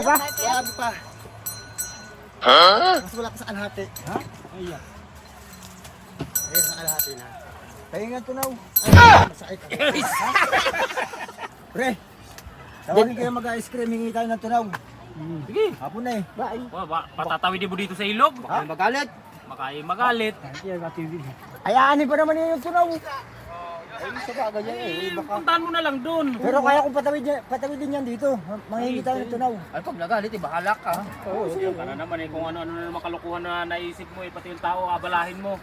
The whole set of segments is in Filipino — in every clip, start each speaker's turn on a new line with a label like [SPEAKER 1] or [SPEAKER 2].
[SPEAKER 1] pa?
[SPEAKER 2] Marami pa. Mas wala pa sa kalahati.
[SPEAKER 1] Ha? Ayan.
[SPEAKER 2] Ayun, sa kalahati na.
[SPEAKER 1] Pahingan tunaw.
[SPEAKER 2] Ay, masakit.
[SPEAKER 1] Pre, tawagin kayo mag-ice cream, hingi tayo ng tunaw.
[SPEAKER 3] Sige.
[SPEAKER 1] Hapon na eh.
[SPEAKER 2] Bye.
[SPEAKER 3] Patatawid mo dito sa ilog.
[SPEAKER 1] Ha?
[SPEAKER 2] Magalit.
[SPEAKER 3] Magalit.
[SPEAKER 1] Hayaanin pa naman yun yung tunaw.
[SPEAKER 2] Ay, sa bagay yan eh. Baka...
[SPEAKER 3] Puntahan mo na lang doon.
[SPEAKER 1] Pero kaya kung patawidin yan dito, manghingi tayo ng tunaw.
[SPEAKER 2] Ay, pag nagalit, bahala ka.
[SPEAKER 3] Oo, sige. Para naman eh, kung ano-ano na naman kalukuhan na naisip mo eh, pati yung tao, abalahin mo.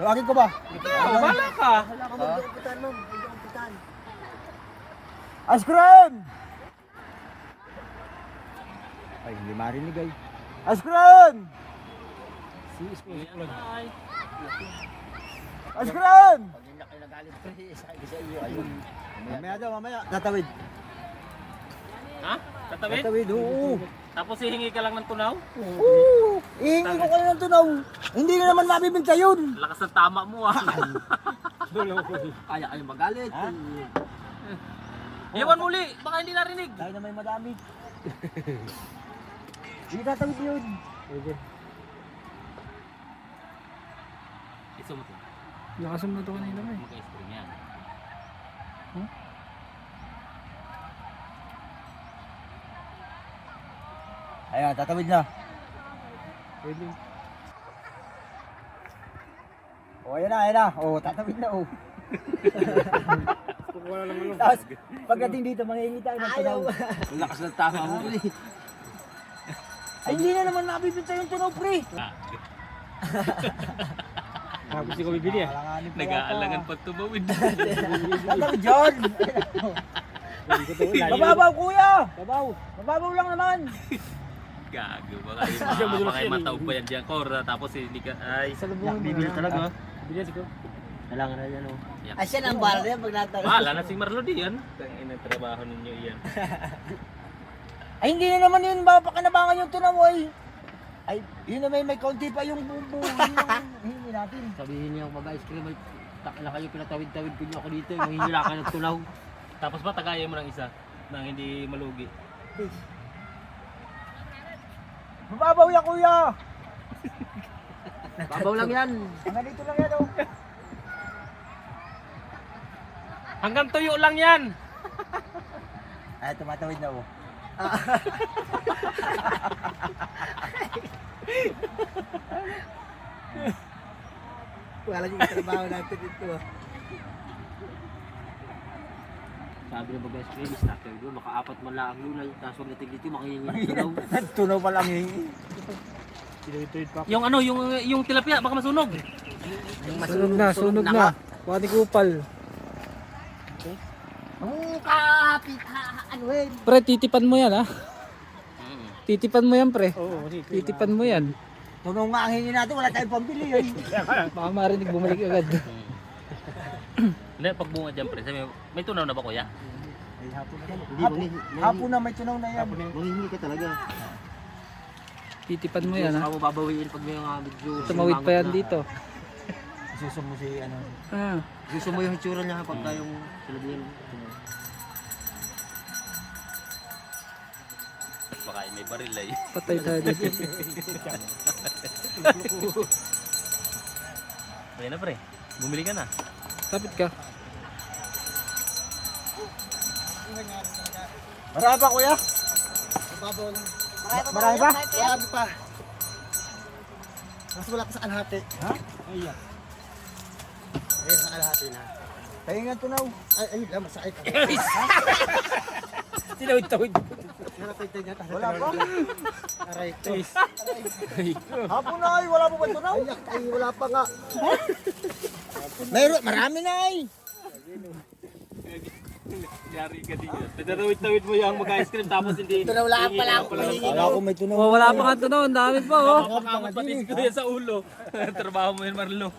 [SPEAKER 1] Tawagin ko ba?
[SPEAKER 3] Oo, bahala ka.
[SPEAKER 2] Wala ka magdamputan mo. Magdamputan.
[SPEAKER 1] Ice cream! Ay, hindi marinig ay. Ice cream!
[SPEAKER 3] Ay,
[SPEAKER 1] Ice cream!
[SPEAKER 2] Pag hindi na kayo nagalit, pre, sabi ko sa iyo. Ayun.
[SPEAKER 1] Mamaya daw, mamaya. Tatawid.
[SPEAKER 3] ha? Tatawid?
[SPEAKER 1] Tatawid, oo.
[SPEAKER 3] Tapos hihingi ka lang ng tunaw?
[SPEAKER 1] Oo! Ihingi ko kayo ng tunaw. Hindi na naman mabibinta yun.
[SPEAKER 3] Lakas ng tama mo ah.
[SPEAKER 2] Kaya kayo magalit.
[SPEAKER 1] Ha?
[SPEAKER 3] Iwan muli, baka hindi narinig.
[SPEAKER 1] Dahil na may madami. Hindi tatawid yun.
[SPEAKER 3] Iso mo to.
[SPEAKER 4] Lakasan mo ito kanina mo eh.
[SPEAKER 3] Mag-ice cream yan.
[SPEAKER 1] Ayan, tatawid na.
[SPEAKER 4] Pwede.
[SPEAKER 1] O, ayan na, ayan na. O, tatawid na, o.
[SPEAKER 4] Kukuha na lang ano.
[SPEAKER 1] Tapos, pagdating dito, manghingi tayo ng tunaw.
[SPEAKER 2] Lakas ng tama mo, pre.
[SPEAKER 1] Ay, hindi na naman mabibinta yung tunaw, pre.
[SPEAKER 4] Tapos di ko bibili eh.
[SPEAKER 1] Alanganin pa
[SPEAKER 3] Nag-aalangan
[SPEAKER 1] yata.
[SPEAKER 3] pag tumawid.
[SPEAKER 1] Tatawid yun. Mababaw, kuya. Mababaw lang naman.
[SPEAKER 3] Gago, baka yung mataog pa yan dyan, Cora. Tapos hindi ka, ay.
[SPEAKER 4] Sa lubungan mo.
[SPEAKER 3] Bibili talaga.
[SPEAKER 4] Bibili ko.
[SPEAKER 2] Kailangan na yan, oh.
[SPEAKER 3] Ay,
[SPEAKER 2] siya ang bala niya pag natanong.
[SPEAKER 3] Bahala na si Marlo diyan. Tangin ang trabaho ninyo iyan.
[SPEAKER 1] Ay, hindi na naman yun. Mapakanabangan yung tunaw, ay. Ay, yun na may kaunti pa yung bumbu. Hindi natin.
[SPEAKER 2] Sabihin niya, mag-ice cream, ay takla kayo, pinatawid-tawid ko niyo ako dito, mahihila ka ng tunaw.
[SPEAKER 3] Tapos ba tagayan mo ng isa na hindi malugi?
[SPEAKER 1] Mababaw yan, kuya.
[SPEAKER 2] Babaw lang yan.
[SPEAKER 1] Hanggang dito lang yan, oh.
[SPEAKER 3] Hanggang tuyo lang yan.
[SPEAKER 1] Ay, tumatawid na, oh.
[SPEAKER 2] Wala yung trabaho natin dito. Sabi ng mag-ice cream, stop kayo doon, maka-apat man lang ang lulay, tapos pag natig dito, makihingi ng tunaw.
[SPEAKER 1] Tunaw pa lang hingi.
[SPEAKER 4] Tinawid pa.
[SPEAKER 3] Yung ano, yung tilapia baka masunog.
[SPEAKER 4] Sunog na. Wati kupal.
[SPEAKER 2] Ano eh?
[SPEAKER 4] Pre, titipan mo yan ha. Titipan mo yan pre.
[SPEAKER 3] Oo,
[SPEAKER 4] Titipan mo yan.
[SPEAKER 1] Tunaw nga ang hingi natin, wala tayong pambili, eh.
[SPEAKER 4] Baka marinig bumalik agad.
[SPEAKER 3] Hindi, pag bunga dyan pre, sabi mo, may tunaw na ba kuya?
[SPEAKER 1] Ay, hapon na may tunaw na yan.
[SPEAKER 2] Mangihingi ka talaga.
[SPEAKER 4] Titipan mo yan ha.
[SPEAKER 2] Hindi mo babawiin pag may mga medyo...
[SPEAKER 4] Tumawid pa yan dito.
[SPEAKER 1] Isusun mo si, ano.
[SPEAKER 4] Ah,
[SPEAKER 2] Gusto mo yung itsura niya pagka yung sinabihan.
[SPEAKER 3] Baka may baril ay.
[SPEAKER 4] patay tayo dito.
[SPEAKER 3] Ayun na pre, bumili ka na.
[SPEAKER 4] Kapit ka.
[SPEAKER 1] Marami pa, kuya? Marami pa?
[SPEAKER 2] Marami pa. Mas wala pa sa kalahati.
[SPEAKER 1] Ha? Ayan.
[SPEAKER 2] Ayun, sa kalahati na.
[SPEAKER 1] Pahingan tunaw.
[SPEAKER 2] Ay, ayun lang, masakit.
[SPEAKER 4] Tinawid-tawid.
[SPEAKER 2] Narapitay niya.
[SPEAKER 1] Wala pa?
[SPEAKER 2] Aray ko.
[SPEAKER 1] Hapon na, ay. Wala pa ba tunaw?
[SPEAKER 2] Ay, wala pa nga.
[SPEAKER 1] Marami na, ay.
[SPEAKER 3] Yari ka din yan. Tatawid-tawid mo yung mag-ice cream tapos hindi.
[SPEAKER 2] Tunaw lang pala ako.
[SPEAKER 1] Wala ko may tunaw.
[SPEAKER 4] Oh, wala pa nga ito no. Ang dami pa oh.
[SPEAKER 3] Baka pati ko yan sa ulo. Trabaho mo yun Marlo.